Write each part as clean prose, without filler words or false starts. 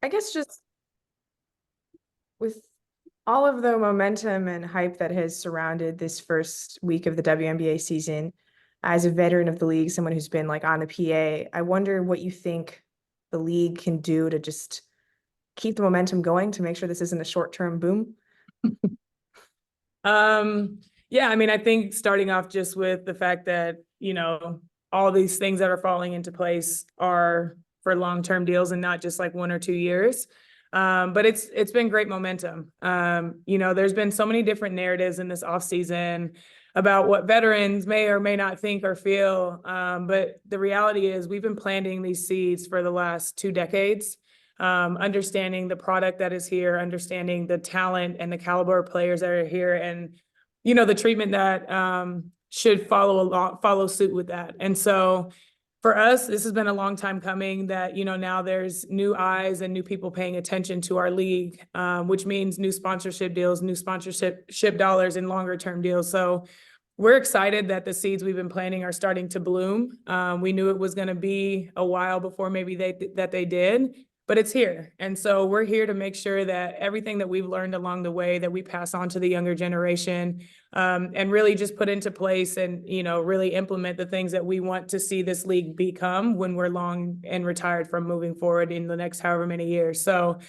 I guess just with all of the momentum and hype that has surrounded this first week of the WNBA season, as a veteran of the league, someone who's been like on the PA, I wonder what you think the league can do to just keep the momentum going to make sure this isn't a short-term boom. Yeah, I mean, I think starting off just with the fact that, all these things that are falling into place are for long-term deals and not just like 1 or 2 years. But it's been great momentum. There's been so many different narratives in this offseason about what veterans may or may not think or feel. But the reality is we've been planting these seeds for the last 2 decades. Understanding the product that is here, understanding the talent and the caliber of players that are here, and the treatment that should follow suit with that. And so for us, this has been a long time coming that, now there's new eyes and new people paying attention to our league, which means new sponsorship deals, new sponsorship dollars, and longer term deals. So we're excited that the seeds we've been planting are starting to bloom. We knew it was going to be a while before maybe they did, but it's here. And so we're here to make sure that everything that we've learned along the way that we pass on to the younger generation, and really just put into place and, really implement the things that we want to see this league become when we're long and retired from moving forward in the next however many years. So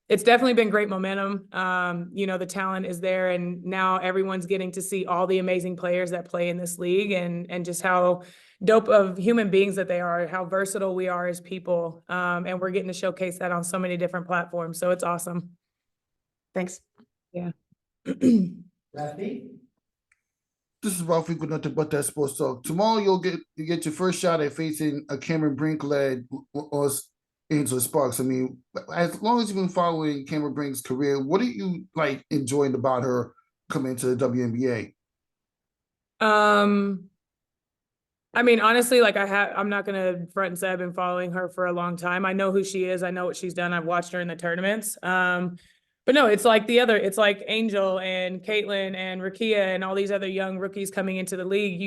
it's definitely been great momentum. The talent is there, and now everyone's getting to see all the amazing players that play in this league and just how dope of human beings that they are, how versatile we are as people. And we're getting to showcase that on so many different platforms. So it's awesome. Thanks. Yeah. Rafi? This is Rafi with nothing but that sports talk. Tomorrow you get your first shot at facing a Cameron Brink-led Angela Sparks. I mean, as long as you've been following Cameron Brink's career, what are you like enjoying about her coming to the WNBA? I mean, honestly, like I'm not gonna front and say I've been following her for a long time. I know who she is. I know what she's done. I've watched her in the tournaments. But no, it's like it's like Angel and Caitlin and Rakia and all these other young rookies coming into the league.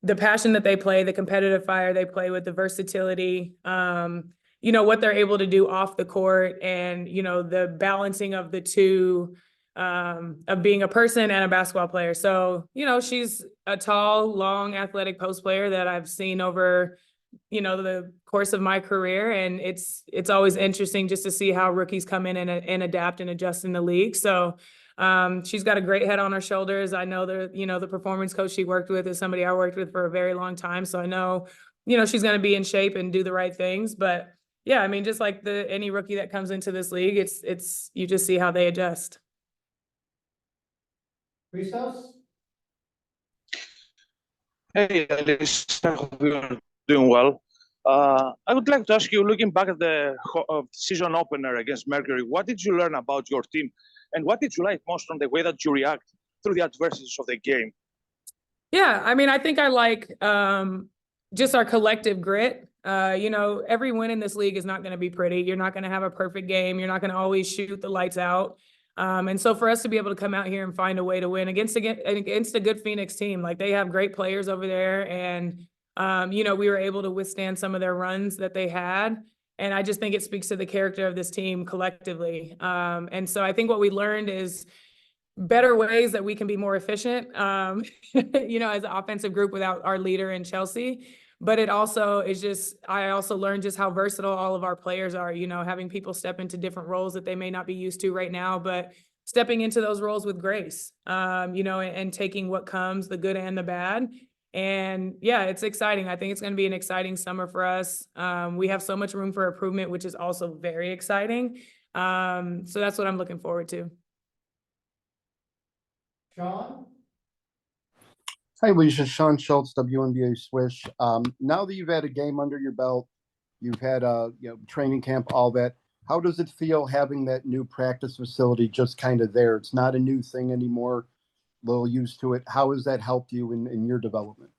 The passion that they play, the competitive fire they play with, the versatility, what they're able to do off the court, and, the balancing of the two, of being a person and a basketball player. So, she's a tall, long, athletic post player that I've seen over, the course of my career. And it's always interesting just to see how rookies come in and adapt and adjust in the league. So she's got a great head on her shoulders. I know the performance coach she worked with is somebody I worked with for a very long time. So I know, she's going to be in shape and do the right things. But yeah, I mean, just like any rookie that comes into this league, it's you just see how they adjust. Christos? Hey, Alysha, hope you're doing well. I would like to ask you, looking back at the season opener against Mercury, what did you learn about your team? And what did you like most from the way that you react through the adversities of the game? Yeah, I mean, I think I like just our collective grit. Every win in this league is not going to be pretty. You're not going to have a perfect game. You're not going to always shoot the lights out. And so for us to be able to come out here and find a way to win against a good Phoenix team, like they have great players over there. And, we were able to withstand some of their runs that they had. And I just think it speaks to the character of this team collectively. And so I think what we learned is better ways that we can be more efficient, as an offensive group without our leader in Chelsea. But it also is I also learned just how versatile all of our players are, having people step into different roles that they may not be used to right now, but stepping into those roles with grace, and taking what comes, the good and the bad. And yeah, it's exciting. I think it's going to be an exciting summer for us. We have so much room for improvement, which is also very exciting. So that's what I'm looking forward to. Sean? Hi, Alysha. Sean Schultz, WNBA Swish. Now that you've had a game under your belt, you've had a training camp, all that. How does it feel having that new practice facility just kind of there? It's not a new thing anymore. A little used to it. How has that helped you in your development?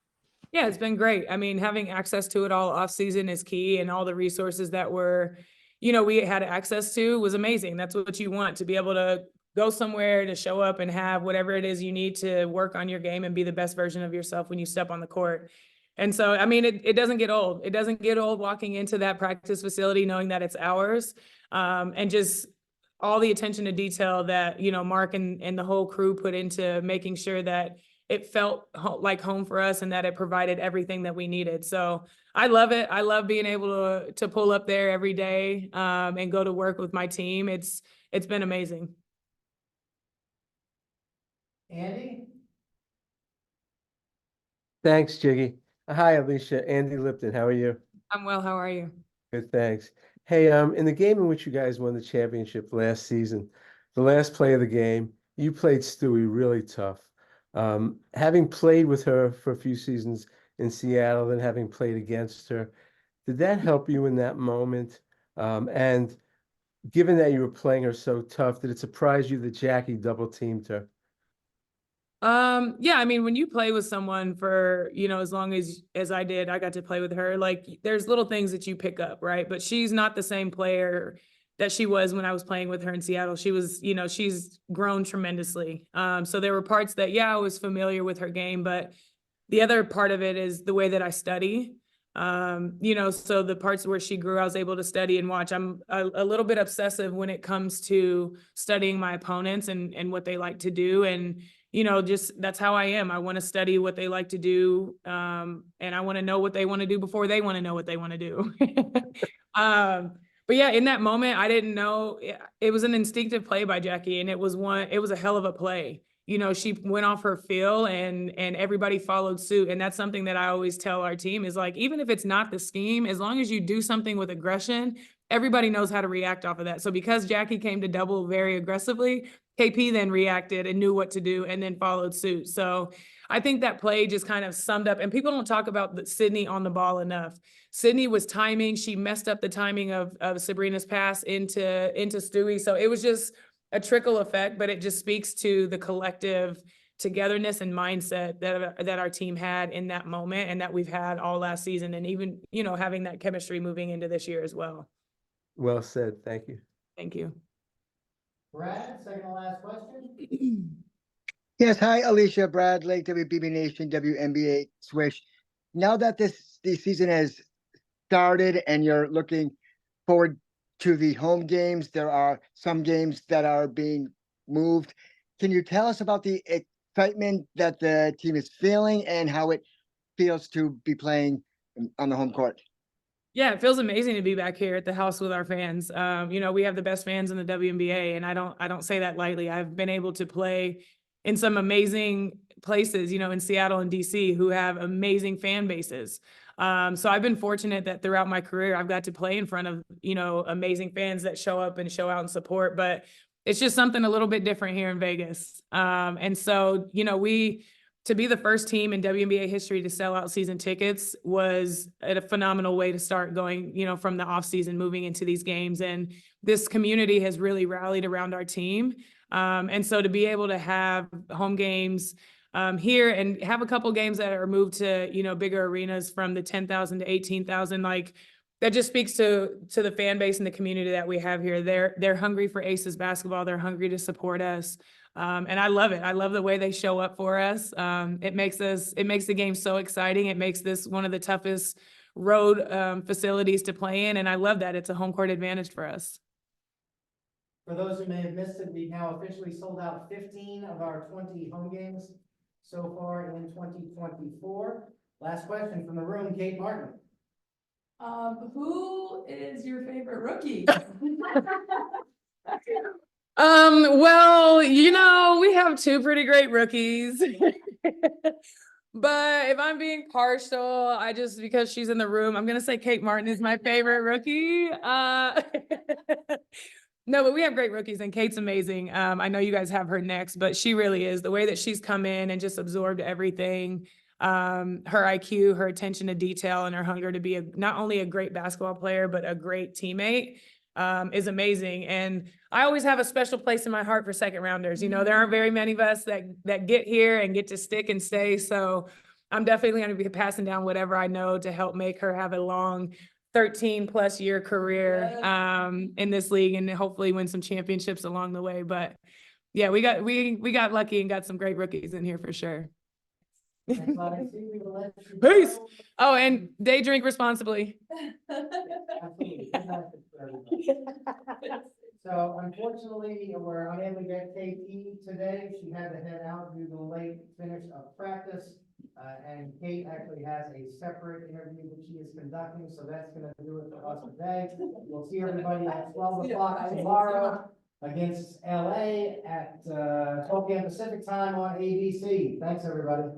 Yeah, it's been great. I mean, having access to it all off season is key, and all the resources that we had access to was amazing. That's what you want, to be able to go somewhere, to show up and have whatever it is you need to work on your game and be the best version of yourself when you step on the court. And so, I mean, it doesn't get old. It doesn't get old walking into that practice facility, knowing that it's ours. And just all the attention to detail that, you know, Mark and the whole crew put into making sure that it felt like home for us and that it provided everything that we needed. So I love it. I love being able to pull up there every day and go to work with my team. It's been amazing. Andy? Thanks, Jiggy. Hi, Alicia. Andy Lipton. How are you? I'm well. How are you? Good, thanks. Hey, in the game in which you guys won the championship last season, the last play of the game, you played Stewie really tough. Having played with her for a few seasons in Seattle, then having played against her, did that help you in that moment? And given that you were playing her so tough, did it surprise you that Jackie double teamed her? Yeah, I mean, when you play with someone for, you know, as long as I did, I got to play with her, like there's little things that you pick up, right? But she's not the same player that she was when I was playing with her in Seattle. She was, you know, she's grown tremendously. So there were parts that, yeah, I was familiar with her game, but the other part of it is the way that I study. You know, so the parts where she grew, I was able to study and watch. I'm a little bit obsessive when it comes to studying my opponents and what they like to do. And, you know, just that's how I am. I want to study what they like to do. And I want to know what they want to do before they want to know what they want to do. But yeah, in that moment, I didn't know. It was an instinctive play by Jackie, and it was a hell of a play. You know, she went off her feel and everybody followed suit. And that's something that I always tell our team is like, even if it's not the scheme, as long as you do something with aggression, everybody knows how to react off of that. So because Jackie came to double very aggressively, KP then reacted and knew what to do and then followed suit. So I think that play just kind of summed up, and people don't talk about Sydney on the ball enough. Sydney was timing. She messed up the timing of Sabrina's pass into Stewie. So it was just a trickle effect, but it just speaks to the collective togetherness and mindset that our team had in that moment and that we've had all last season, and even, you know, having that chemistry moving into this year as well. Well said. Thank you. Thank you. Brad, second to last question. Yes, hi, Alysha, Brad, Lake, WBB Nation, WNBA Swish. Now that the season has started and you're looking forward to the home games, there are some games that are being moved. Can you tell us about the excitement that the team is feeling and how it feels to be playing on the home court? Yeah, it feels amazing to be back here at the house with our fans. You know, we have the best fans in the WNBA, and I don't say that lightly. I've been able to play in some amazing places, you know, in Seattle and DC, who have amazing fan bases. So I've been fortunate that throughout my career, I've got to play in front of, you know, amazing fans that show up and show out and support, but it's just something a little bit different here in Vegas. And so, you know, to be the first team in WNBA history to sell out season tickets was a phenomenal way to start going, you know, from the off season, moving into these games. And this community has really rallied around our team. And so to be able to have home games here and have a couple games that are moved to, you know, bigger arenas from the 10,000 to 18,000, like that just speaks to the fan base and the community that we have here. They're hungry for Aces basketball. They're hungry to support us. And I love it. I love the way they show up for us. It makes the game so exciting. It makes this one of the toughest road facilities to play in. And I love that it's a home court advantage for us. For those who may have missed it, we've now officially sold out 15 of our 20 home games so far in 2024. Last question from the room, Kate Martin. Who is your favorite rookie? Well, you know, we have two pretty great rookies. But if I'm being partial, because she's in the room, I'm gonna say Kate Martin is my favorite rookie. No, but we have great rookies and Kate's amazing. I know you guys have her next, but she really is. The way that she's come in and just absorbed everything, her IQ, her attention to detail, and her hunger to be not only a great basketball player, but a great teammate, is amazing. And I always have a special place in my heart for second rounders. You know, there aren't very many of us that get here and get to stick and stay. So I'm definitely going to be passing down whatever I know to help make her have a long 13+ year career in this league and hopefully win some championships along the way. But yeah, we got lucky and got some great rookies in here for sure. Thanks a lot. I see we will let you Peace. go. Oh, and day drink responsibly. Absolutely. Good night for everybody. So unfortunately, we're unable to get KT today. She had to head out due to the late finish of practice. And Kate actually has a separate interview that she is conducting, so that's gonna do it for us today. We'll see everybody at 12 o'clock tomorrow against LA at 12 p.m. Pacific time on ABC. Thanks, everybody.